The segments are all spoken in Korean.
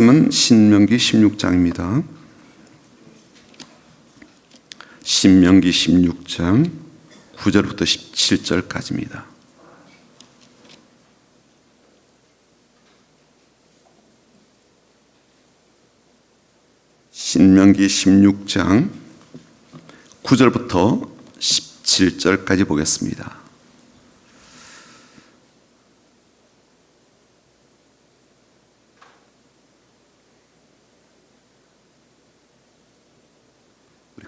은 신명기 16장입니다. 신명기 16장 9절부터 17절까지입니다. 신명기 16장 9절부터 17절까지 보겠습니다.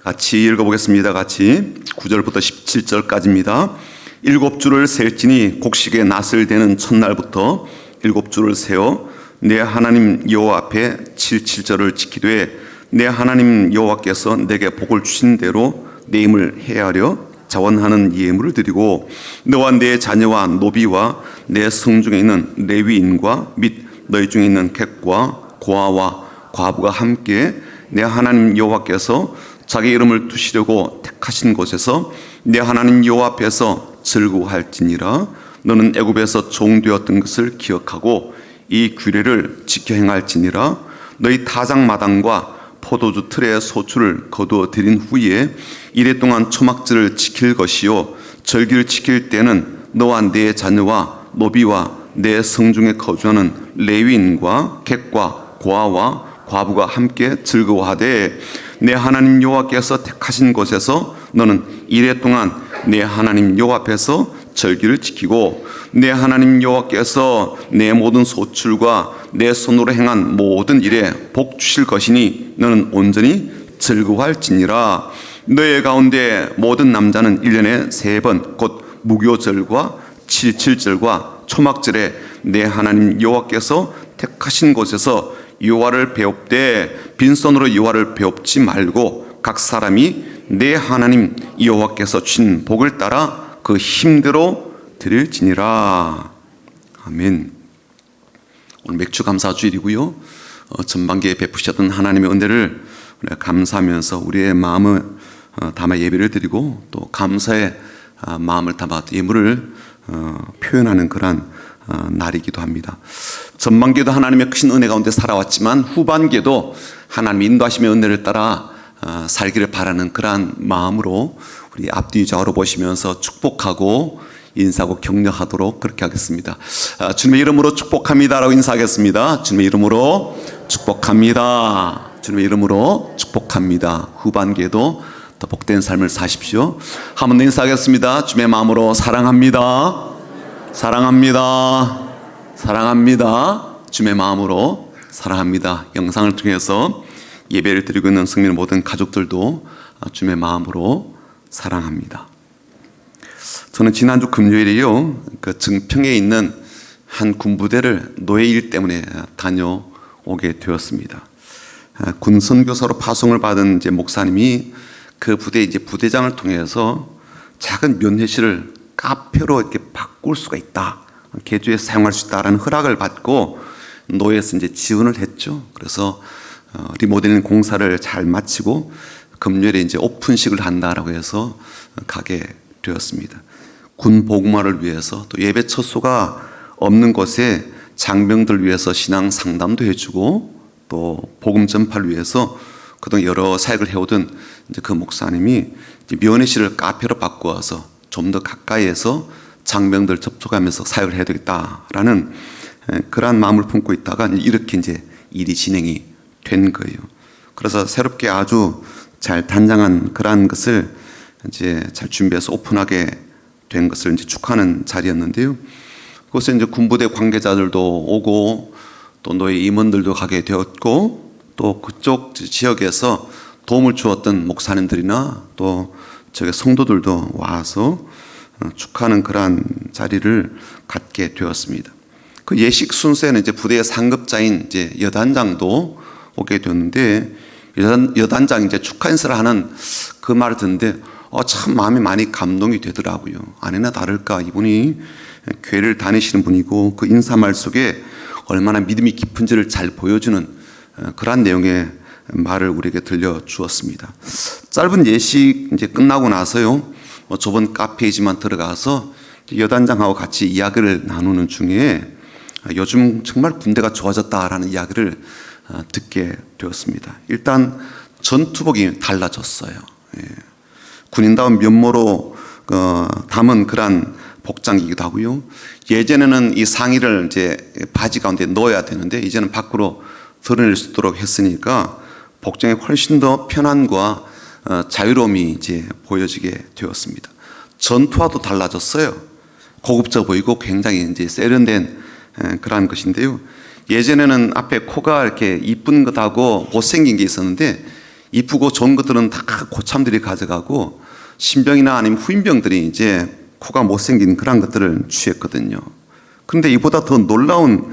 같이 읽어보겠습니다. 같이 9절부터 17절까지입니다. 7주를 셀지니 곡식의 낫을 대는 첫날부터 7주를 세어 내 하나님 여호와 앞에 7절을 지키되 내 하나님 여호와께서 내게 복을 주신 대로 내 힘을 헤아려 자원하는 예물을 드리고 너와 내 자녀와 노비와 내 성중에 있는 레위인과 및 너희 중에 있는 객과 고아와 과부가 함께 내 하나님 여호와께서 자기 이름을 두시려고 택하신 곳에서 내 하나님 여호와 앞에서 즐거워할지니라. 너는 애굽에서 종되었던 것을 기억하고 이 규례를 지켜 행할지니라. 너희 타작마당과 포도주 틀의 소출을 거두어 들인 후에 이래 동안 초막절을 지킬 것이요 절기를 지킬 때는 너와 내 자녀와 노비와 내 성중에 거주하는 레위인과 객과 고아와 과부가 함께 즐거워하되 내 하나님 여호와께서 택하신 곳에서 너는 이래 동안 내 하나님 여호와 앞에서 절기를 지키고 내 하나님 여호와께서 내 모든 소출과 내 손으로 행한 모든 일에 복 주실 것이니 너는 온전히 즐거워할지니라. 너의 가운데 모든 남자는 1년에 3번 곧 무교절과 7.7절과 초막절에 내 하나님 여호와께서 택하신 곳에서 여호와를 배웁되 빈손으로 여호와를 배웁지 말고 각 사람이 내 하나님 여호와께서 주신 복을 따라 그 힘대로 드릴지니라. 아멘. 오늘 맥주 감사 주일이고요. 전반기에 베푸셨던 하나님의 은혜를 우리가 감사하면서 우리의 마음을 담아 예배를 드리고 또 감사의 마음을 담아 예물을 표현하는 그런 날이기도 합니다. 전반기에도 하나님의 크신 은혜 가운데 살아왔지만 후반기에도 하나님의 인도하심의 은혜를 따라 살기를 바라는 그러한 마음으로 우리 앞뒤 좌우로 보시면서 축복하고 인사하고 격려하도록 그렇게 하겠습니다. 주님의 이름으로 축복합니다라고 인사하겠습니다. 주님의 이름으로 축복합니다. 주님의 이름으로 축복합니다. 후반기에도 더 복된 삶을 사십시오. 한 번 더 인사하겠습니다. 주님의 마음으로 사랑합니다. 사랑합니다. 사랑합니다. 주님의 마음으로 사랑합니다. 영상을 통해서 예배를 드리고 있는 성민 모든 가족들도 주님의 마음으로 사랑합니다. 저는 지난주 금요일에요, 그 증평에 있는 한 군부대를 노예일 때문에 다녀오게 되었습니다. 군 선교사로 파송을 받은 이제 목사님이 그 부대 이제 부대장을 통해서 작은 면회실을 카페로 이렇게 바꿀 수가 있다, 개조해 사용할 수 있다라는 허락을 받고 노예에서 이제 지원을 했죠. 그래서 리모델링 공사를 잘 마치고 금요일에 이제 오픈식을 한다라고 해서 가게 되었습니다. 군 복음화를 위해서 또 예배 처소가 없는 곳에 장병들 위해서 신앙 상담도 해주고 또 복음 전파를 위해서 그동안 여러 사역을 해오던 이제 그 목사님이 이제 면회실을 카페로 바꾸어서 좀 더 가까이에서 장병들 접촉하면서 사역을 해야 되겠다라는 그러한 마음을 품고 있다가 이렇게 이제 일이 진행이 된 거예요. 그래서 새롭게 아주 잘 단장한 그러한 것을 이제 잘 준비해서 오픈하게 된 것을 이제 축하하는 자리였는데요. 그곳에 이제 군부대 관계자들도 오고 또 노예 임원들도 가게 되었고 또 그쪽 지역에서 도움을 주었던 목사님들이나 또 저기 성도들도 와서 축하하는 그러한 자리를 갖게 되었습니다. 그 예식 순서에는 이제 부대의 상급자인 이제 여단장도 오게 되었는데 여단장이 이제 축하 인사를 하는 그 말을 듣는데 참 마음이 많이 감동이 되더라고요. 아니나 다를까 이분이 교회를 다니시는 분이고 그 인사말 속에 얼마나 믿음이 깊은지를 잘 보여주는 그러한 내용의 말을 우리에게 들려주었습니다. 짧은 예식 이제 끝나고 나서요, 좁은 카페이지만 들어가서 여단장하고 같이 이야기를 나누는 중에 요즘 정말 군대가 좋아졌다라는 이야기를 듣게 되었습니다. 일단 전투복이 달라졌어요. 군인다운 면모로 담은 그러한 복장이기도 하고요. 예전에는 이 상의를 이제 바지 가운데 넣어야 되는데 이제는 밖으로 드러낼 수 있도록 했으니까 복장이 훨씬 더 편안과 자유로움이 이제 보여지게 되었습니다. 전투화도 달라졌어요. 고급져 보이고 굉장히 이제 세련된 그러한 것인데요. 예전에는 앞에 코가 이렇게 이쁜 것하고 못생긴 게 있었는데 이쁘고 좋은 것들은 다 고참들이 가져가고 신병이나 아니면 후임병들이 이제 코가 못생긴 그런 것들을 취했거든요. 그런데 이보다 더 놀라운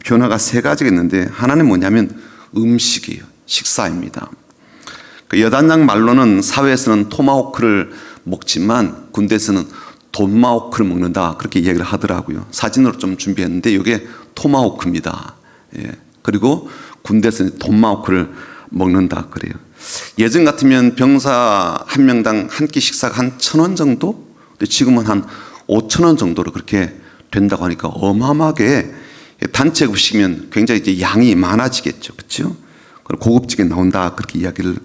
변화가 세 가지가 있는데 하나는 뭐냐면 음식이에요. 식사입니다. 그 여단장 말로는 사회에서는 토마호크를 먹지만 군대에서는 돈마호크를 먹는다 그렇게 이야기를 하더라고요. 사진으로 좀 준비했는데 이게 토마호크입니다. 그리고 군대에서는 돈마호크를 먹는다 그래요. 예전 같으면 병사 한 명당 한 끼 식사가 한 1,000원 정도? 근데 지금은 한 5,000원 정도로 그렇게 된다고 하니까 어마어마하게 단체 급식이면 굉장히 이제 양이 많아지겠죠. 그렇죠? 고급지게 나온다 그렇게 이야기를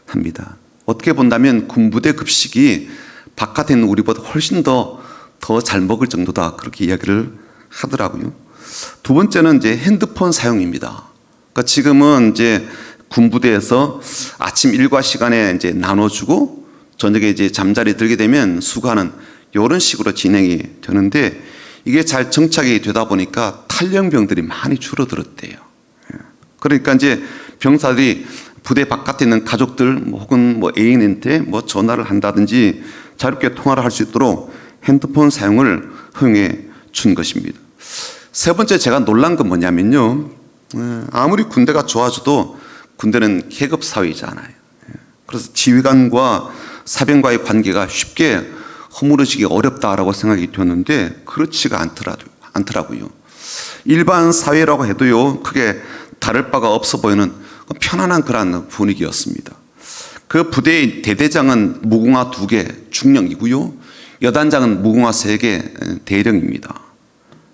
합니다. 어떻게 본다면 군부대 급식이 바깥에 있는 우리보다 훨씬 더 잘 먹을 정도다 그렇게 이야기를 하더라고요. 두 번째는 이제 핸드폰 사용입니다. 그러니까 지금은 이제 군부대에서 아침 일과 시간에 이제 나눠주고 저녁에 이제 잠자리 들게 되면 수거하는 이런 식으로 진행이 되는데 이게 잘 정착이 되다 보니까 탈영병들이 많이 줄어들었대요. 그러니까 이제 병사들이 부대 바깥에 있는 가족들 혹은 애인한테 전화를 한다든지 자유롭게 통화를 할 수 있도록 핸드폰 사용을 허용해 준 것입니다. 세 번째 제가 놀란 건 뭐냐면요. 아무리 군대가 좋아져도 군대는 계급 사회잖아요. 그래서 지휘관과 사병과의 관계가 쉽게 허물어지기 어렵다라고 생각이 되었는데 그렇지가 않더라고요. 일반 사회라고 해도요 크게 다를 바가 없어 보이는 편안한 그런 분위기였습니다. 그 부대의 대대장은 무궁화 2개 중령이고요. 여단장은 무궁화 3개 대령입니다.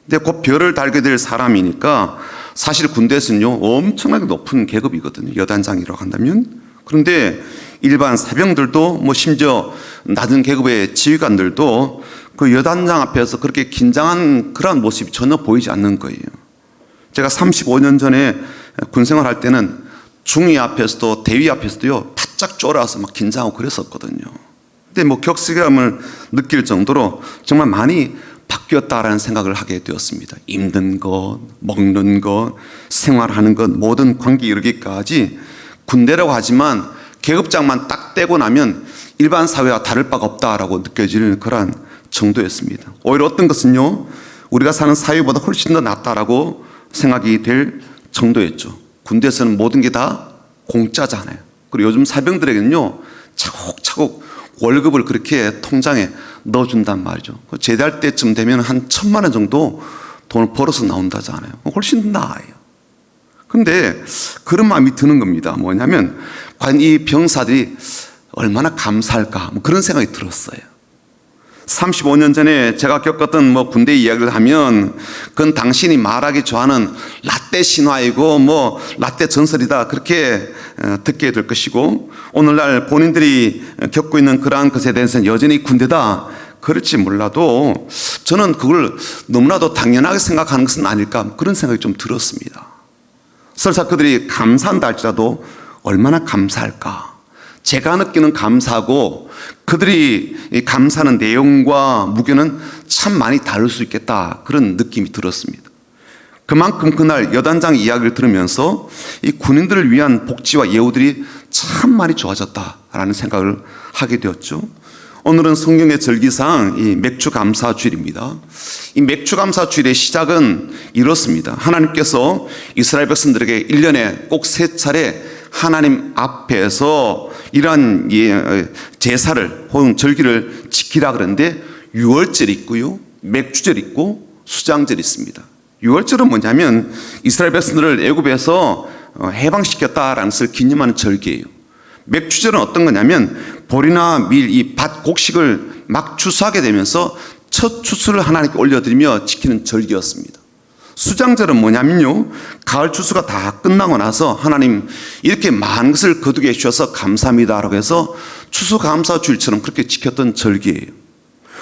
근데 곧 별을 달게 될 사람이니까 사실 군대에서는요 엄청나게 높은 계급이거든요. 여단장이라고 한다면. 그런데 일반 사병들도 심지어 낮은 계급의 지휘관들도 그 여단장 앞에서 그렇게 긴장한 그런 모습이 전혀 보이지 않는 거예요. 제가 35년 전에 군생활할 때는 중위 앞에서도 대위 앞에서도요 바짝 쫄아서 막 긴장하고 그랬었거든요. 근데 격세감을 느낄 정도로 정말 많이 바뀌었다라는 생각을 하게 되었습니다. 입는 것, 먹는 것, 생활하는 것, 모든 관계 이르기까지 군대라고 하지만 계급장만 딱 떼고 나면 일반 사회와 다를 바가 없다라고 느껴지는 그러한 정도였습니다. 오히려 어떤 것은요 우리가 사는 사회보다 훨씬 더 낫다라고 생각이 될 정도였죠. 군대에서는 모든 게 다 공짜잖아요. 그리고 요즘 사병들에게는요 차곡차곡 월급을 그렇게 통장에 넣어준단 말이죠. 제대할 때쯤 되면 한 1,000만 원 정도 돈을 벌어서 나온다잖아요. 훨씬 나아요. 그런데 그런 마음이 드는 겁니다. 뭐냐면 과연 이 병사들이 얼마나 감사할까 그런 생각이 들었어요. 35년 전에 제가 겪었던 군대 이야기를 하면 그건 당신이 말하기 좋아하는 라떼 신화이고 라떼 전설이다 그렇게 듣게 될 것이고 오늘날 본인들이 겪고 있는 그러한 것에 대해서는 여전히 군대다 그럴지 몰라도 저는 그걸 너무나도 당연하게 생각하는 것은 아닐까 그런 생각이 좀 들었습니다. 설사 그들이 감사한다 할지라도 얼마나 감사할까. 제가 느끼는 감사하고 그들이 감사하는 내용과 무게는 참 많이 다를 수 있겠다 그런 느낌이 들었습니다. 그만큼 그날 여단장 이야기를 들으면서 이 군인들을 위한 복지와 예우들이 참 많이 좋아졌다라는 생각을 하게 되었죠. 오늘은 성경의 절기상 이 맥주감사주일입니다. 이 맥주감사주일의 시작은 이렇습니다. 하나님께서 이스라엘 백성들에게 1년에 꼭 3차례 하나님 앞에서 이러한 제사를 혹은 절기를 지키라 그러는데 6월절이 있고요. 맥주절이 있고 수장절이 있습니다. 6월절은 뭐냐면 이스라엘 백성들을 애굽에서 해방시켰다라는 것을 기념하는 절기예요. 맥주절은 어떤 거냐면 보리나 밀, 이 밭 곡식을 막 추수하게 되면서 첫 추수를 하나님께 올려드리며 지키는 절기였습니다. 수장절은 뭐냐면요, 가을 추수가 다 끝나고 나서 하나님 이렇게 많은 것을 거두게 해주셔서 감사합니다라고 해서 추수감사주일처럼 그렇게 지켰던 절기예요.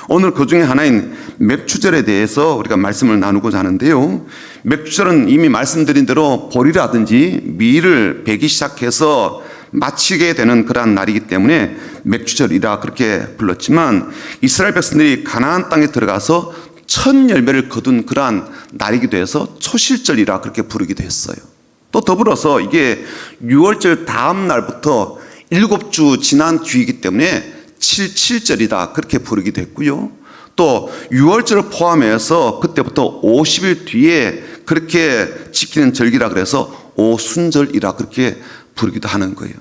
오늘 그 중에 하나인 맥추절에 대해서 우리가 말씀을 나누고자 하는데요, 맥추절은 이미 말씀드린 대로 보리라든지 밀을 베기 시작해서 마치게 되는 그러한 날이기 때문에 맥추절이라 그렇게 불렀지만, 이스라엘 백성들이 가나안 땅에 들어가서 첫 열매를 거둔 그러한 날이기도 해서 초실절이라 그렇게 부르기도 했어요. 또 더불어서 이게 6월절 다음 날부터 7주 지난 뒤이기 때문에 77절이다 그렇게 부르기도 했고요. 또 6월절을 포함해서 그때부터 50일 뒤에 그렇게 지키는 절기라 그래서 오순절이라 그렇게 부르기도 하는 거예요.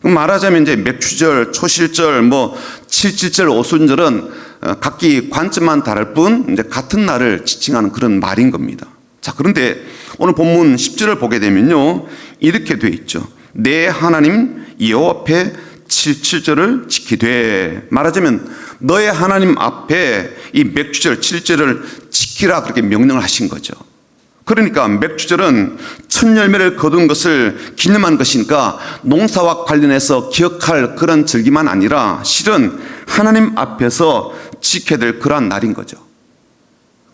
말하자면 이제 맥추절, 초실절, 77절, 오순절은 각기 관점만 다를 뿐 이제 같은 날을 지칭하는 그런 말인 겁니다. 자, 그런데 오늘 본문 10절을 보게 되면요, 이렇게 돼 있죠. 내 하나님 여호와 앞에 77절을 지키되, 말하자면 너의 하나님 앞에 이 맥추절 7절을 지키라 그렇게 명령을 하신 거죠. 그러니까 맥추절은 첫 열매를 거둔 것을 기념한 것이니까 농사와 관련해서 기억할 그런 절기만 아니라 실은 하나님 앞에서 지켜야 될 그러한 날인 거죠.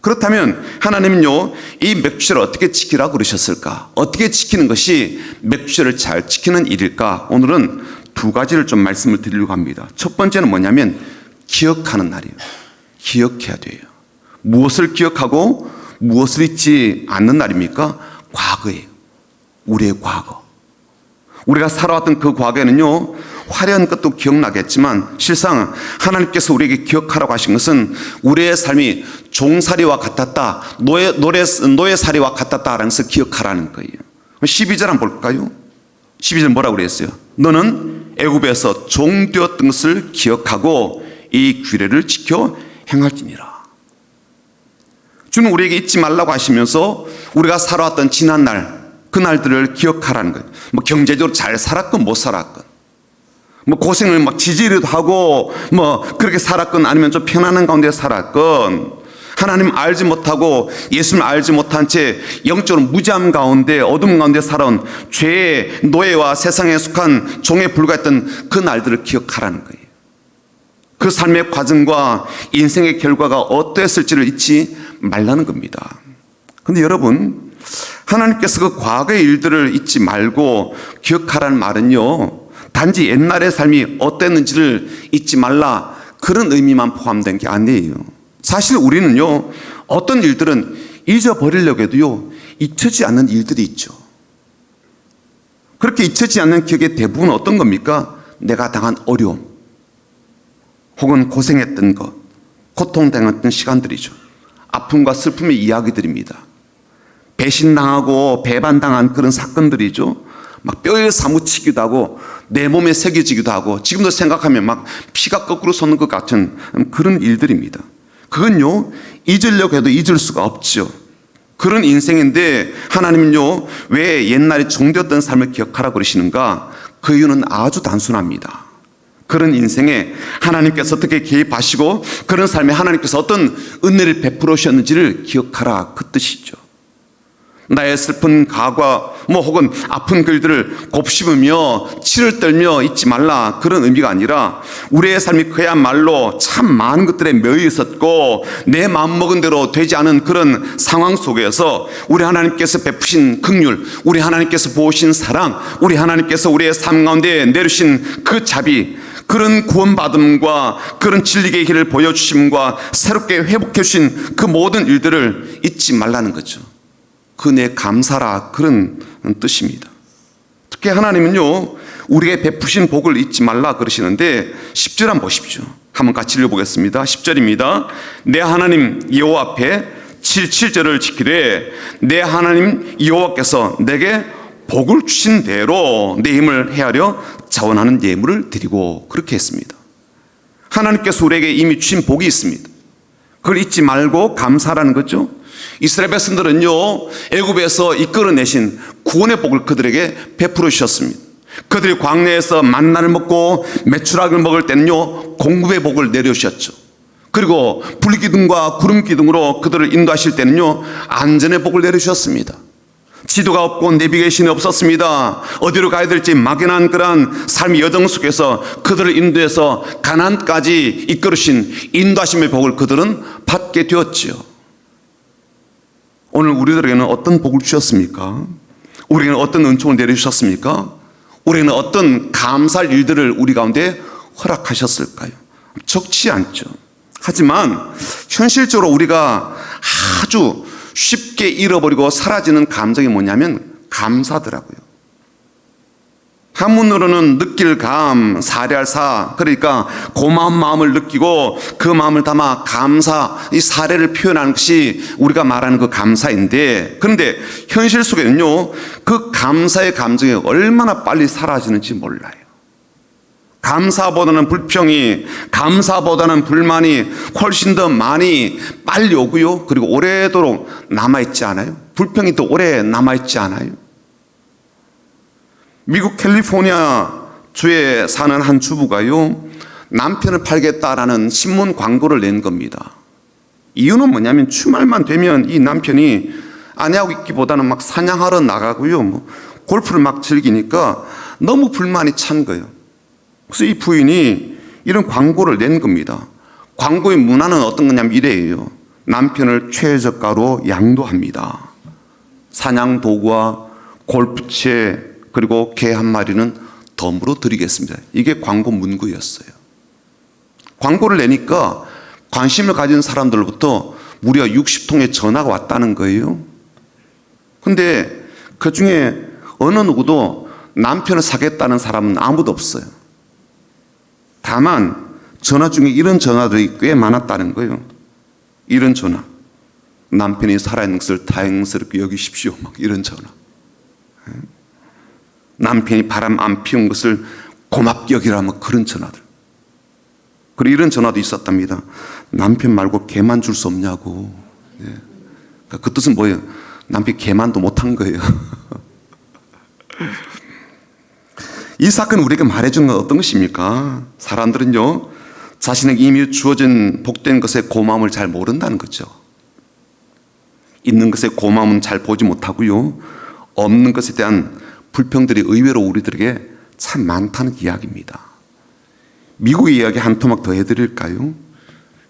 그렇다면 하나님은요, 이 맥추절을 어떻게 지키라고 그러셨을까? 어떻게 지키는 것이 맥추절을 잘 지키는 일일까? 오늘은 두 가지를 좀 말씀을 드리려고 합니다. 첫 번째는 뭐냐면 기억하는 날이에요. 기억해야 돼요. 무엇을 기억하고 무엇을 잊지 않는 날입니까? 과거예요. 우리의 과거. 우리가 살아왔던 그 과거에는요, 화려한 것도 기억나겠지만 실상 하나님께서 우리에게 기억하라고 하신 것은 우리의 삶이 종살이와 같았다, 노예살이와 같았다라는 것을 기억하라는 거예요. 12절 한번 볼까요? 12절 뭐라고 그랬어요? 너는 애굽에서 종되었던 것을 기억하고 이 규례를 지켜 행할지니라. 주는 우리에게 잊지 말라고 하시면서 우리가 살아왔던 지난 날, 그 날들을 기억하라는 거예요. 경제적으로 잘 살았건 못 살았건, 고생을 지지리도 하고 그렇게 살았건, 아니면 좀 편안한 가운데 살았건, 하나님 알지 못하고 예수를 알지 못한 채 영적으로 무지함 가운데 어둠 가운데 살아온 죄의 노예와 세상에 속한 종에 불과했던 그 날들을 기억하라는 거예요. 그 삶의 과정과 인생의 결과가 어떠했을지를 잊지 말라는 겁니다. 그런데 여러분, 하나님께서 그 과거의 일들을 잊지 말고 기억하라는 말은요, 단지 옛날의 삶이 어땠는지를 잊지 말라 그런 의미만 포함된 게 아니에요. 사실 우리는요, 어떤 일들은 잊어버리려고 해도요, 잊혀지지 않는 일들이 있죠. 그렇게 잊혀지지 않는 기억의 대부분은 어떤 겁니까? 내가 당한 어려움, 혹은 고생했던 것, 고통당했던 시간들이죠. 아픔과 슬픔의 이야기들입니다. 배신당하고 배반당한 그런 사건들이죠. 뼈에 사무치기도 하고 내 몸에 새겨지기도 하고 지금도 생각하면 피가 거꾸로 솟는 것 같은 그런 일들입니다. 그건요, 잊으려고 해도 잊을 수가 없죠. 그런 인생인데 하나님은요, 왜 옛날에 종되었던 삶을 기억하라고 그러시는가? 그 이유는 아주 단순합니다. 그런 인생에 하나님께서 어떻게 개입하시고 그런 삶에 하나님께서 어떤 은혜를 베풀어 주셨는지를 기억하라, 그 뜻이죠. 나의 슬픈 과거 혹은 아픈 글들을 곱씹으며 치를 떨며 잊지 말라, 그런 의미가 아니라 우리의 삶이 그야말로 참 많은 것들에 매여 있었고 내 마음먹은 대로 되지 않은 그런 상황 속에서 우리 하나님께서 베푸신 긍휼, 우리 하나님께서 보신 사랑, 우리 하나님께서 우리의 삶 가운데 내리신 그 자비, 그런 구원받음과 그런 진리의 길을 보여주심과 새롭게 회복해 주신 그 모든 일들을 잊지 말라는 거죠. 그 내 감사라, 그런 뜻입니다. 특히 하나님은요, 우리에게 베푸신 복을 잊지 말라 그러시는데 10절 한번 보십시오. 한번 같이 읽어보겠습니다. 10절입니다. 내 하나님 여호와 앞에 7절을 지키되 내 하나님 여호와께서 내게 복을 주신 대로 내 힘을 헤아려 자원하는 예물을 드리고, 그렇게 했습니다. 하나님께서 우리에게 이미 주신 복이 있습니다. 그걸 잊지 말고 감사라는 거죠. 이스라엘 백성들은요, 애굽에서 이끌어내신 구원의 복을 그들에게 베풀어 주셨습니다. 그들이 광야에서 만나를 먹고 메추락을 먹을 때는요, 공급의 복을 내려주셨죠. 그리고 불기둥과 구름기둥으로 그들을 인도하실 때는요, 안전의 복을 내려주셨습니다. 지도가 없고 내비게이션이 없었습니다. 어디로 가야 될지 막연한 그러한 삶의 여정 속에서 그들을 인도해서 가나안까지 이끌으신 인도하심의 복을 그들은 받게 되었지요. 오늘 우리들에게는 어떤 복을 주셨습니까? 우리에게는 어떤 은총을 내려주셨습니까? 우리는 어떤 감사할 일들을 우리 가운데 허락하셨을까요? 적지 않죠. 하지만 현실적으로 우리가 아주 쉽게 잃어버리고 사라지는 감정이 뭐냐면 감사더라고요. 한문으로는 느낄 감, 사례할 사, 그러니까 고마운 마음을 느끼고 그 마음을 담아 감사, 이 사례를 표현하는 것이 우리가 말하는 그 감사인데, 그런데 현실 속에는요, 그 감사의 감정이 얼마나 빨리 사라지는지 몰라요. 감사보다는 불평이, 감사보다는 불만이 훨씬 더 많이 빨리 오고요. 그리고 오래도록 남아있지 않아요? 불평이 더 오래 남아있지 않아요? 미국 캘리포니아 주에 사는 한 주부가요, 남편을 팔겠다라는 신문 광고를 낸 겁니다. 이유는 뭐냐면 주말만 되면 이 남편이 아내하고 있기보다는 막 사냥하러 나가고요, 뭐 골프를 막 즐기니까 너무 불만이 찬 거예요. 그래서 이 부인이 이런 광고를 낸 겁니다. 광고의 문화는 어떤 거냐면 이래요. 남편을 최저가로 양도합니다. 사냥 도구와 골프채 그리고 개 한 마리는 덤으로 드리겠습니다. 이게 광고 문구였어요. 광고를 내니까 관심을 가진 사람들로부터 무려 60통의 전화가 왔다는 거예요. 근데 그 중에 어느 누구도 남편을 사겠다는 사람은 아무도 없어요. 다만 전화 중에 이런 전화들이 꽤 많았다는 거예요. 이런 전화. 남편이 살아있는 것을 다행스럽게 여기십시오. 막 이런 전화. 남편이 바람 안 피운 것을 고맙게 여기라, 뭐 그런 전화들. 그리고 이런 전화도 있었답니다. 남편 말고 개만 줄 수 없냐고. 그러니까 그 뜻은 뭐예요? 남편 개만도 못한 거예요. 이 사건은 우리에게 말해주는 건 어떤 것입니까? 사람들은요, 자신에게 이미 주어진 복된 것의 고마움을 잘 모른다는 거죠. 있는 것의 고마움은 잘 보지 못하고요, 없는 것에 대한 불평들이 의외로 우리들에게 참 많다는 이야기입니다. 미국의 이야기 한 토막 더 해드릴까요?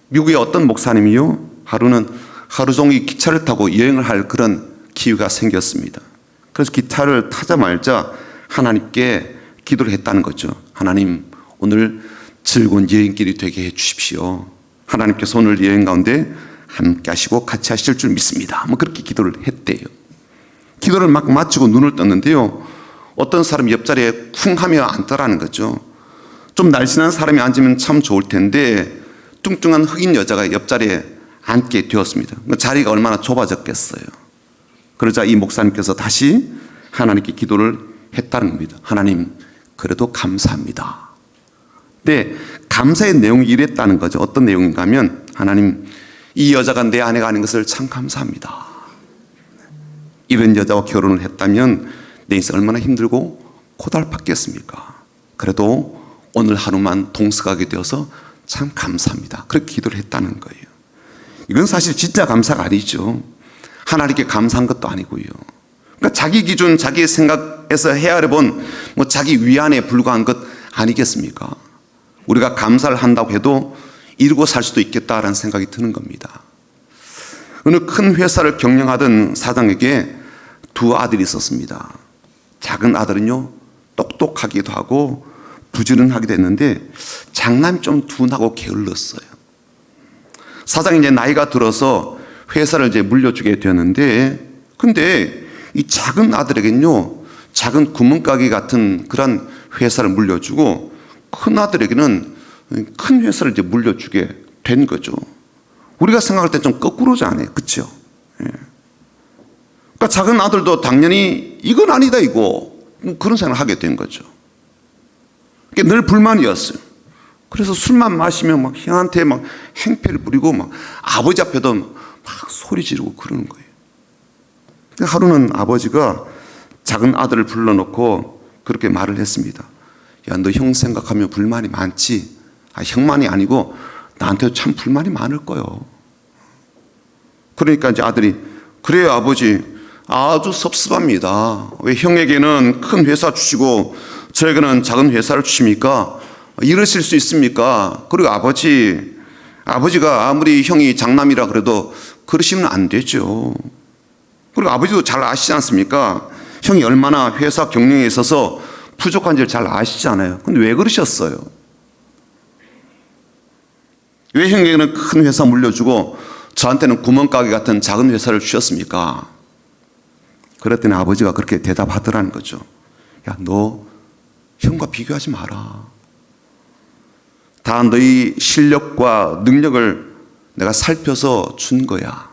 미국의 어떤 목사님이요, 하루 종일 기차를 타고 여행을 할 그런 기회가 생겼습니다. 그래서 기차를 타자마자 하나님께 기도를 했다는 거죠. 하나님, 오늘 즐거운 여행길이 되게 해 주십시오. 하나님께서 오늘 여행 가운데 함께 하시고 같이 하실 줄 믿습니다. 뭐 그렇게 기도를 했대요. 기도를 막 마치고 눈을 떴는데요, 어떤 사람이 옆자리에 쿵 하며 앉더라는 거죠. 좀 날씬한 사람이 앉으면 참 좋을 텐데 뚱뚱한 흑인 여자가 옆자리에 앉게 되었습니다. 자리가 얼마나 좁아졌겠어요. 그러자 이 목사님께서 다시 하나님께 기도를 했다는 겁니다. 하나님, 그래도 감사합니다. 근데 감사의 내용이 이랬다는 거죠. 어떤 내용인가 하면, 하나님, 이 여자가 내 아내가 아닌 것을 참 감사합니다. 이런 여자와 결혼을 했다면 내 인생 얼마나 힘들고 고달팠겠습니까? 그래도 오늘 하루만 동석하게 되어서 참 감사합니다. 그렇게 기도를 했다는 거예요. 이건 사실 진짜 감사가 아니죠. 하나님께 감사한 것도 아니고요. 그러니까 자기 기준, 자기 생각에서 헤아려 본 뭐 자기 위안에 불과한 것 아니겠습니까? 우리가 감사를 한다고 해도 이루고 살 수도 있겠다라는 생각이 드는 겁니다. 어느 큰 회사를 경영하던 사장에게 두 아들이 있었습니다. 작은 아들은요, 똑똑하기도 하고 부지런하기도 했는데 장남이 좀 둔하고 게을렀어요. 사장이 이제 나이가 들어서 회사를 이제 물려주게 되었는데, 근데 이 작은 아들에게는요, 작은 구멍가게 같은 그런 회사를 물려주고 큰 아들에게는 큰 회사를 이제 물려주게 된 거죠. 우리가 생각할 때 좀 거꾸로지 않아요, 그렇죠? 그러니까 작은 아들도 당연히 이건 아니다 이거 그런 생각을 하게 된 거죠. 그러니까 늘 불만이었어요. 그래서 술만 마시면 막 형한테 막 행패를 부리고 막 아버지 앞에도 막 소리 지르고 그러는 거예요. 하루는 아버지가 작은 아들을 불러놓고 그렇게 말을 했습니다. 야, 너 형 생각하면 불만이 많지? 형만이 아니고 나한테도 참 불만이 많을 거요. 그러니까 이제 아들이 그래요 아버지 아주 섭섭합니다. 왜 형에게는 큰 회사 주시고 저에게는 작은 회사를 주십니까? 이러실 수 있습니까? 그리고 아버지가 아무리 형이 장남이라 그래도 그러시면 안 되죠. 그리고 아버지도 잘 아시지 않습니까? 형이 얼마나 회사 경영에 있어서 부족한지를 잘 아시잖아요. 근데 왜 그러셨어요? 왜 형에게는 큰 회사 물려주고 저한테는 구멍가게 같은 작은 회사를 주셨습니까? 그랬더니 아버지가 그렇게 대답하더라는 거죠. 야, 너 형과 비교하지 마라. 다 너희 실력과 능력을 내가 살펴서 준 거야.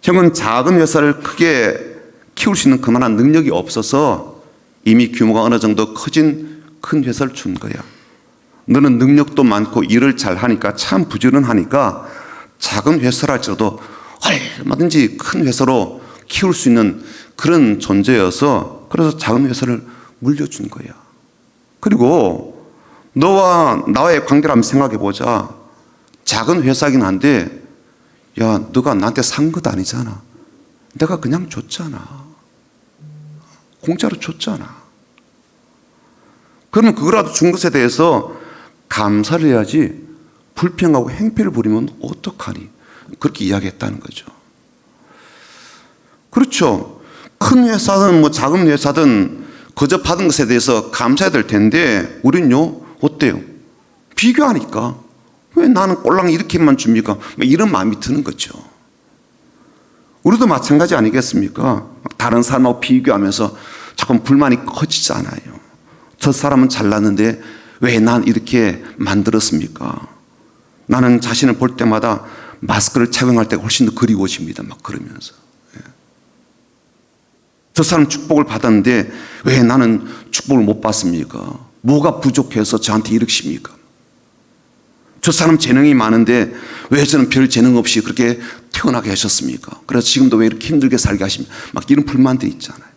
형은 작은 회사를 크게 키울 수 있는 그만한 능력이 없어서 이미 규모가 어느 정도 커진 큰 회사를 준 거야. 너는 능력도 많고 일을 잘하니까 참 부지런하니까 작은 회사랄지라도 얼마든지 큰 회사로 키울 수 있는 그런 존재여서 그래서 작은 회사를 물려준 거야. 그리고 너와 나의 관계를 한번 생각해 보자. 작은 회사긴 한데 야, 너가 나한테 산 것 아니잖아. 내가 그냥 줬잖아. 공짜로 줬잖아. 그러면 그거라도 준 것에 대해서 감사를 해야지 불평하고 행패를 부리면 어떡하니? 그렇게 이야기했다는 거죠. 그렇죠. 큰 회사든 뭐 작은 회사든 그저 받은 것에 대해서 감사해야 될 텐데 우린요 어때요? 비교하니까 왜 나는 꼴랑 이렇게만 줍니까? 이런 마음이 드는 거죠. 우리도 마찬가지 아니겠습니까? 다른 사람하고 비교하면서 자꾸 불만이 커지잖아요. 저 사람은 잘났는데 왜 난 이렇게 만들었습니까? 나는 자신을 볼 때마다 마스크를 착용할 때가 훨씬 더 그리워집니다. 막 그러면서. 저 사람 축복을 받았는데 왜 나는 축복을 못 받습니까? 뭐가 부족해서 저한테 이러십니까? 저 사람 재능이 많은데 왜 저는 별 재능 없이 그렇게 태어나게 하셨습니까? 그래서 지금도 왜 이렇게 힘들게 살게 하십니까? 막 이런 불만들이 있잖아요.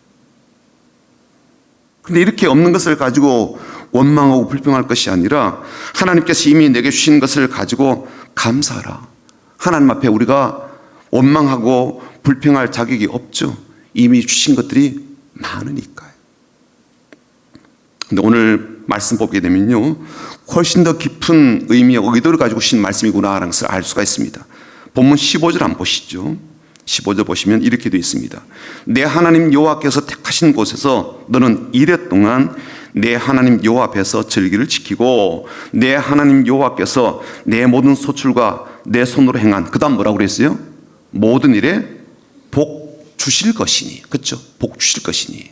근데 이렇게 없는 것을 가지고 원망하고 불평할 것이 아니라 하나님께서 이미 내게 주신 것을 가지고 감사하라. 하나님 앞에 우리가 원망하고 불평할 자격이 없죠. 이미 주신 것들이 많으니까요. 근데 오늘 말씀 보게 되면요, 훨씬 더 깊은 의미와 의도를 가지고 주신 말씀이구나라는 것을 알 수가 있습니다. 본문 15절 한번 보시죠. 15절 보시면 이렇게 되어 있습니다. 내 하나님 여호와께서 택하신 곳에서 너는 이래 동안 내 하나님 여호와 앞에서 절기를 지키고 내 하나님 여호와께서 내 모든 소출과 내 손으로 행한, 그 다음 뭐라고 그랬어요? 모든 일에 복 주실 것이니, 그렇죠? 복 주실 것이니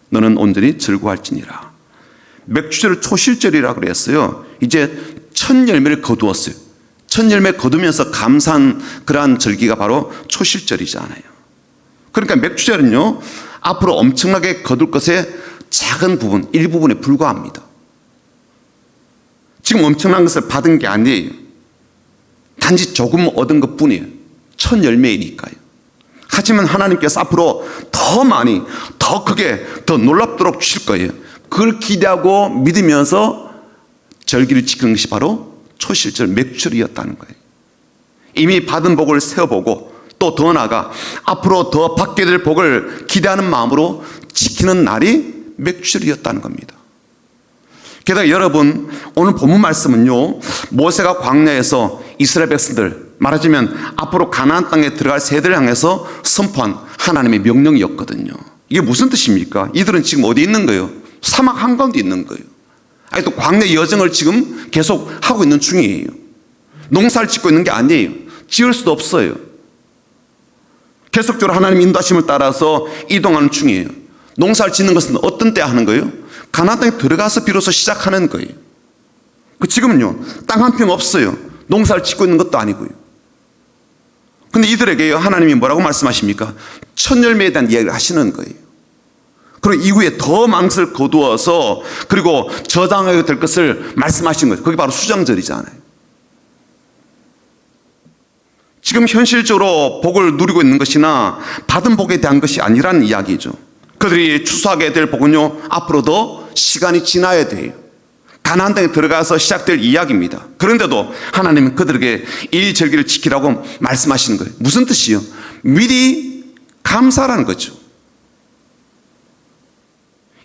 너는 온전히 즐거워할지니라. 맥주절을 초실절이라 그랬어요. 이제 첫 열매를 거두었어요. 첫 열매 거두면서 감사한 그러한 절기가 바로 초실절이잖아요. 그러니까 맥주절은요, 앞으로 엄청나게 거둘 것의 작은 부분, 일부분에 불과합니다. 지금 엄청난 것을 받은 게 아니에요. 단지 조금 얻은 것 뿐이에요. 첫 열매이니까요. 하지만 하나님께서 앞으로 더 많이, 더 크게, 더 놀랍도록 주실 거예요. 그걸 기대하고 믿으면서 절기를 지키는 것이 바로 초실절 맥주절이었다는 거예요. 이미 받은 복을 세어보고 또 더 나아가 앞으로 더 받게 될 복을 기대하는 마음으로 지키는 날이 맥주절이었다는 겁니다. 게다가 여러분, 오늘 본문 말씀은요, 모세가 광야에서 이스라엘 백성들, 말하자면 앞으로 가나안 땅에 들어갈 세대를 향해서 선포한 하나님의 명령이었거든요. 이게 무슨 뜻입니까? 이들은 지금 어디 있는 거예요? 사막 한가운데 있는 거예요. 아니, 또 광야 여정을 지금 계속 하고 있는 중이에요. 농사를 짓고 있는 게 아니에요. 지을 수도 없어요. 계속적으로 하나님 인도하심을 따라서 이동하는 중이에요. 농사를 짓는 것은 어떤 때 하는 거예요? 가나안 땅에 들어가서 비로소 시작하는 거예요. 지금은요, 땅 한 평 없어요. 농사를 짓고 있는 것도 아니고요. 근데 이들에게요, 하나님이 뭐라고 말씀하십니까? 첫 열매에 대한 이야기를 하시는 거예요. 그리고 이후에 더 망을 거두어서 그리고 저당하게 될 것을 말씀하신 거예요. 그게 바로 수장절이잖아요. 지금 현실적으로 복을 누리고 있는 것이나 받은 복에 대한 것이 아니라는 이야기죠. 그들이 추수하게 될 복은요, 앞으로 더 시간이 지나야 돼요. 가나안 땅에 들어가서 시작될 이야기입니다. 그런데도 하나님은 그들에게 이 절기를 지키라고 말씀하시는 거예요. 무슨 뜻이요? 미리 감사라는 거죠.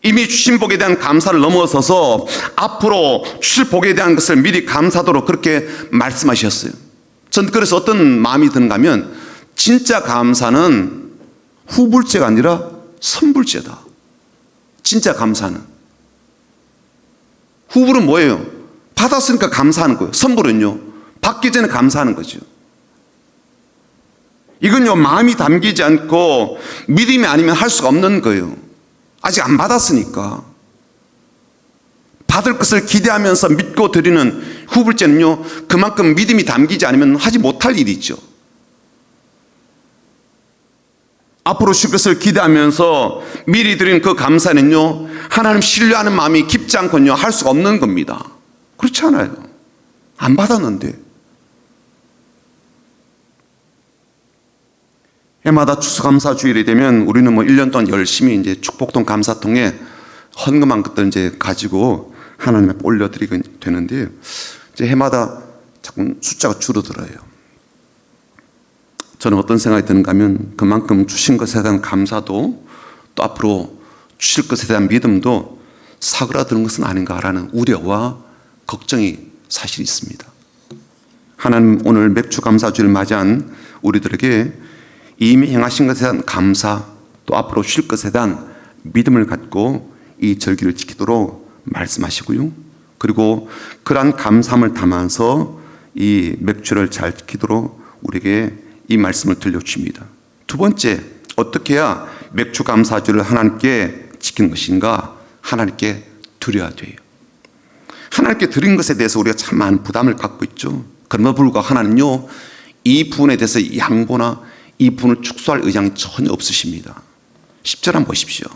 이미 주신 복에 대한 감사를 넘어서서 앞으로 주실 복에 대한 것을 미리 감사하도록 그렇게 말씀하셨어요. 전 그래서 어떤 마음이 드는가 하면 진짜 감사는 후불제가 아니라 선불제다. 진짜 감사는. 후불은 뭐예요? 받았으니까 감사하는 거예요. 선불은요, 받기 전에 감사하는 거죠. 이건요, 마음이 담기지 않고 믿음이 아니면 할 수가 없는 거예요. 아직 안 받았으니까. 받을 것을 기대하면서 믿고 드리는 후불제는요, 그만큼 믿음이 담기지 않으면 하지 못할 일이죠. 앞으로 줄 것을 기대하면서 미리 드린 그 감사는요, 하나님 신뢰하는 마음이 깊지 않고는요, 할 수가 없는 겁니다. 그렇지 않아요. 안 받았는데. 해마다 추수감사주일이 되면 우리는 1년 동안 열심히 이제 축복통 감사통에 헌금한 것들 이제 가지고 하나님에 올려드리게 되는데, 이제 해마다 자꾸 숫자가 줄어들어요. 저는 어떤 생각이 드는가 하면 그만큼 주신 것에 대한 감사도 또 앞으로 주실 것에 대한 믿음도 사그라드는 것은 아닌가라는 우려와 걱정이 사실 있습니다. 하나님 오늘 맥주감사주를 맞이한 우리들에게 이미 행하신 것에 대한 감사 또 앞으로 주실 것에 대한 믿음을 갖고 이 절기를 지키도록 말씀하시고요. 그리고 그러한 감사함을 담아서 이 맥주를 잘 지키도록 우리에게 이 말씀을 들려주십니다. 두 번째, 어떻게 해야 맥주 감사주를 하나님께 지키는 것인가? 하나님께 드려야 돼요. 하나님께 드린 것에 대해서 우리가 참 많은 부담을 갖고 있죠. 그럼에도 불구하고 하나님은요, 이 부분에 대해서 양보나 이 부분을 축소할 의향이 전혀 없으십니다. 10절 한번 보십시오.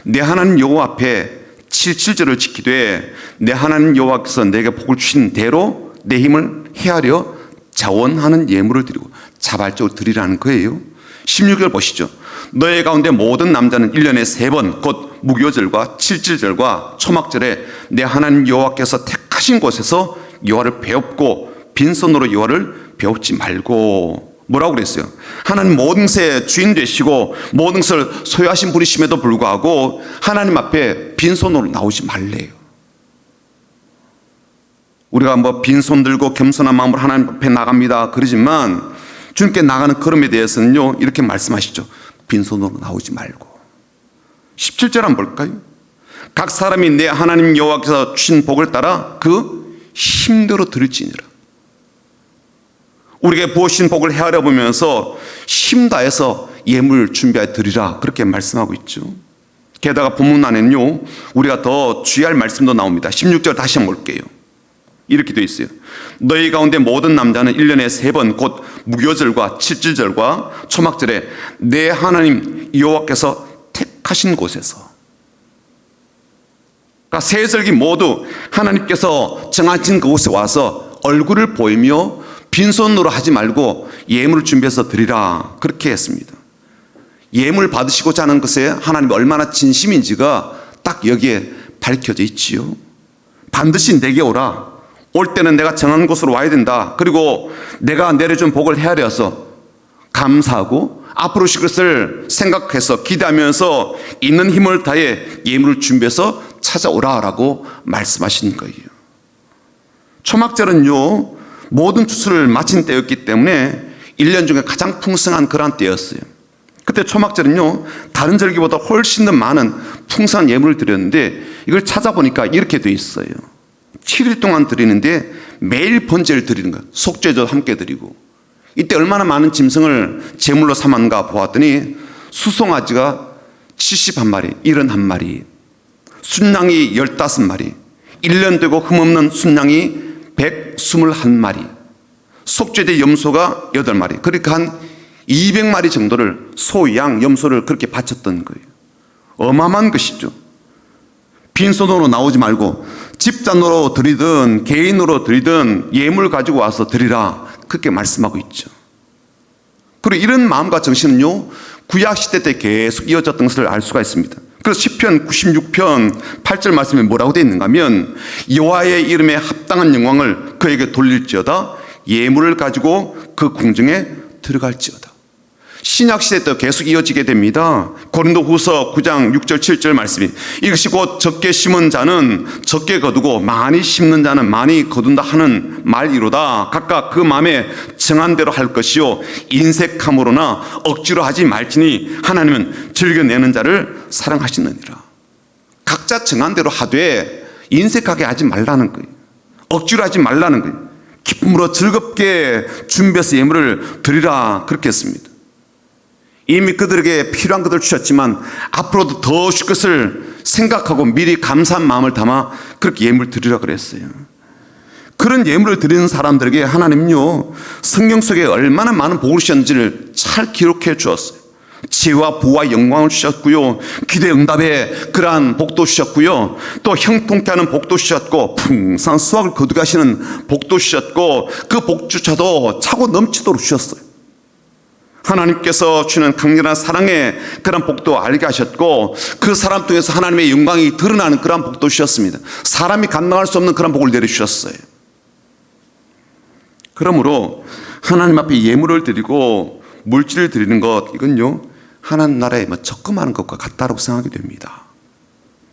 내 하나님 여호와 앞에 7절을 지키되 내 하나님 여호와께서 내게 복을 주신 대로 내 힘을 헤아려 자원하는 예물을 드리고 자발적으로 드리라는 거예요. 16절 보시죠. 너희 가운데 모든 남자는 1년에 3번 곧 무교절과 칠칠절과 초막절에 내 하나님 여호와께서 택하신 곳에서 여호와를 배웁고 빈손으로 여호와를 배웁지 말고. 뭐라고 그랬어요? 하나님 모든 것의 주인 되시고 모든 것을 소유하신 분이심에도 불구하고 하나님 앞에 빈손으로 나오지 말래요. 우리가 빈손 들고 겸손한 마음으로 하나님 앞에 나갑니다 그러지만 주님께 나가는 걸음에 대해서는요, 이렇게 말씀하시죠. 빈손으로 나오지 말고. 17절 한번 볼까요? 각 사람이 내 하나님 여호와께서 주신 복을 따라 그 힘대로 드릴지니라. 우리에게 부으신 복을 헤아려 보면서 힘 다해서 예물 준비하여 드리라, 그렇게 말씀하고 있죠. 게다가 본문 안에는요, 우리가 더 주의할 말씀도 나옵니다. 16절 다시 한번 볼게요. 이렇게 되어 있어요. 너희 가운데 모든 남자는 1년에 3번 곧 무교절과 칠칠절과 초막절에 내 하나님 여호와께서 택하신 곳에서, 그러니까 세 절기 모두 하나님께서 정하신 그곳에 와서 얼굴을 보이며 빈손으로 하지 말고 예물을 준비해서 드리라, 그렇게 했습니다. 예물 받으시고자 하는 것에 하나님이 얼마나 진심인지가 딱 여기에 밝혀져 있지요. 반드시 내게 오라. 올 때는 내가 정한 곳으로 와야 된다. 그리고 내가 내려준 복을 헤아려서 감사하고 앞으로 실 것을 생각해서 기대하면서 있는 힘을 다해 예물을 준비해서 찾아오라라고 말씀하신 거예요. 초막절은요, 모든 추수를 마친 때였기 때문에 1년 중에 가장 풍성한 그런 때였어요. 그때 초막절은요, 다른 절기보다 훨씬 더 많은 풍성한 예물을 드렸는데 이걸 찾아보니까 이렇게 돼 있어요. 7일 동안 드리는데 매일 번제를 드리는 거예요. 속죄도 함께 드리고. 이때 얼마나 많은 짐승을 제물로 삼았는가 보았더니 수송아지가 71마리, 71마리, 순양이 15마리, 1년 되고 흠없는 순양이 121마리, 속죄제 염소가 8마리, 그러니까 한 200마리 정도를 소, 양, 염소를 그렇게 바쳤던 거예요. 어마어마한 것이죠. 빈손으로 나오지 말고 집단으로 드리든 개인으로 드리든 예물 가지고 와서 드리라, 그렇게 말씀하고 있죠. 그리고 이런 마음과 정신은요, 구약시대 때 계속 이어졌던 것을 알 수가 있습니다. 그래서 시편 96편 8절 말씀에 뭐라고 되어 있는가 하면 여호와의 이름에 합당한 영광을 그에게 돌릴지어다 예물을 가지고 그 궁정에 들어갈지어다. 신약시대 때 계속 이어지게 됩니다. 고린도후서 9장 6절 7절 말씀이 이것이 곧 적게 심은 자는 적게 거두고 많이 심는 자는 많이 거둔다 하는 말이로다. 각각 그 마음에 정한 대로 할 것이요 인색함으로나 억지로 하지 말지니 하나님은 즐겨내는 자를 사랑하시느니라. 각자 정한 대로 하되 인색하게 하지 말라는 거예요. 억지로 하지 말라는 거예요. 기쁨으로 즐겁게 준비해서 예물을 드리라 그렇게 했습니다. 이미 그들에게 필요한 것을 주셨지만 앞으로도 더 줄 것을 생각하고 미리 감사한 마음을 담아 그렇게 예물 드리라 그랬어요. 그런 예물을 드리는 사람들에게 하나님은요 성경 속에 얼마나 많은 복을 주셨는지를 잘 기록해 주었어요. 지혜와 부와 영광을 주셨고요, 기대 응답에 그러한 복도 주셨고요, 또 형통케 하는 복도 주셨고 풍성한 수확을 거두게 하시는 복도 주셨고 그 복주차도 차고 넘치도록 주셨어요. 하나님께서 주는 강렬한 사랑의 그런 복도 알게 하셨고 그 사람 통해서 하나님의 영광이 드러나는 그런 복도 주셨습니다. 사람이 감당할 수 없는 그런 복을 내려주셨어요. 그러므로 하나님 앞에 예물을 드리고 물질을 드리는 것 이건요 하나님 나라에 적금하는 것과 같다고 생각이 됩니다.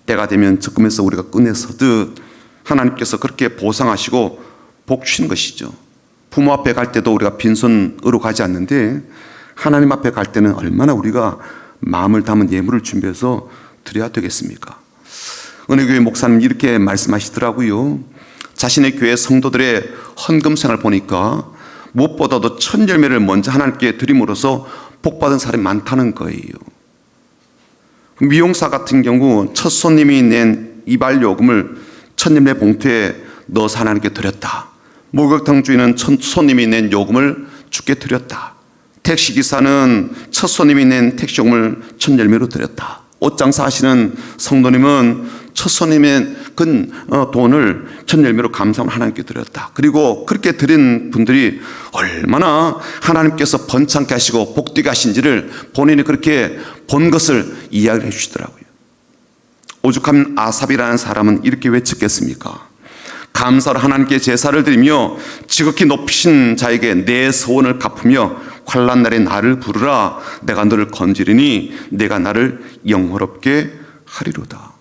때가 되면 적금에서 우리가 꺼내서듯 하나님께서 그렇게 보상하시고 복 주시는 것이죠. 부모 앞에 갈 때도 우리가 빈손으로 가지 않는데 하나님 앞에 갈 때는 얼마나 우리가 마음을 담은 예물을 준비해서 드려야 되겠습니까? 은혜교회 목사님 이렇게 말씀하시더라고요. 자신의 교회 성도들의 헌금생활을 보니까 무엇보다도 첫 열매를 먼저 하나님께 드림으로써 복받은 사람이 많다는 거예요. 미용사 같은 경우 첫 손님이 낸 이발 요금을 첫 열매 봉투에 넣어서 하나님께 드렸다. 목욕탕 주인은 첫 손님이 낸 요금을 주께 드렸다. 택시기사는 첫 손님이 낸 택시요금을 첫 열매로 드렸다. 옷장사 하시는 성도님은 첫 손님의 돈을 첫 열매로 감사함을 하나님께 드렸다. 그리고 그렇게 드린 분들이 얼마나 하나님께서 번창케 하시고 복되게 하신지를 본인이 그렇게 본 것을 이야기를 해 주시더라고요. 오죽하면 아삽이라는 사람은 이렇게 외쳤겠습니까? 감사로 하나님께 제사를 드리며 지극히 높이신 자에게 내 소원을 갚으며 환난 날에 나를 부르라. 내가 너를 건지리니 내가 나를 영화롭게 하리로다.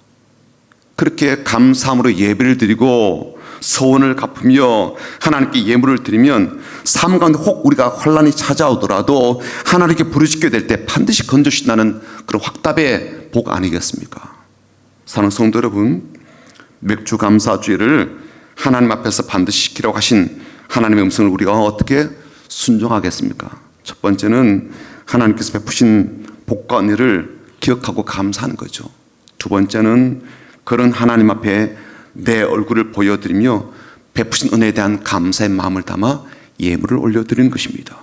그렇게 감사함으로 예배를 드리고 소원을 갚으며 하나님께 예물을 드리면 삶 가운데 혹 우리가 환난이 찾아오더라도 하나님께 부르짖게 될 때 반드시 건져주신다는 그런 확답의 복 아니겠습니까? 사랑하는 성도 여러분, 맥주 감사주의를 하나님 앞에서 반드시 지키라고 하신 하나님의 음성을 우리가 어떻게 순종하겠습니까? 첫 번째는 하나님께서 베푸신 복과 은혜를 기억하고 감사하는 거죠. 두 번째는 그런 하나님 앞에 내 얼굴을 보여드리며 베푸신 은혜에 대한 감사의 마음을 담아 예물을 올려드리는 것입니다.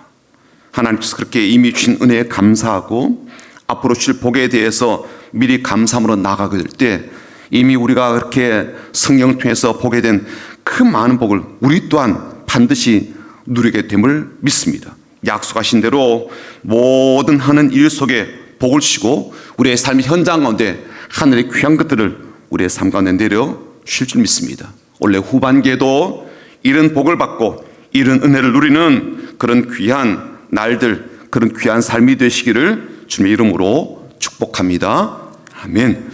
하나님께서 그렇게 이미 주신 은혜에 감사하고 앞으로 주실 복에 대해서 미리 감사함으로 나아가게 될 때 이미 우리가 그렇게 성령을 통해서 보게 된 그 많은 복을 우리 또한 반드시 누리게 됨을 믿습니다. 약속하신 대로 모든 하는 일 속에 복을 주시고 우리의 삶의 현장 가운데 하늘의 귀한 것들을 우리의 삶 가운데 내려 주실 줄 믿습니다. 원래 후반기에도 이런 복을 받고 이런 은혜를 누리는 그런 귀한 날들, 그런 귀한 삶이 되시기를 주님의 이름으로 축복합니다. 아멘.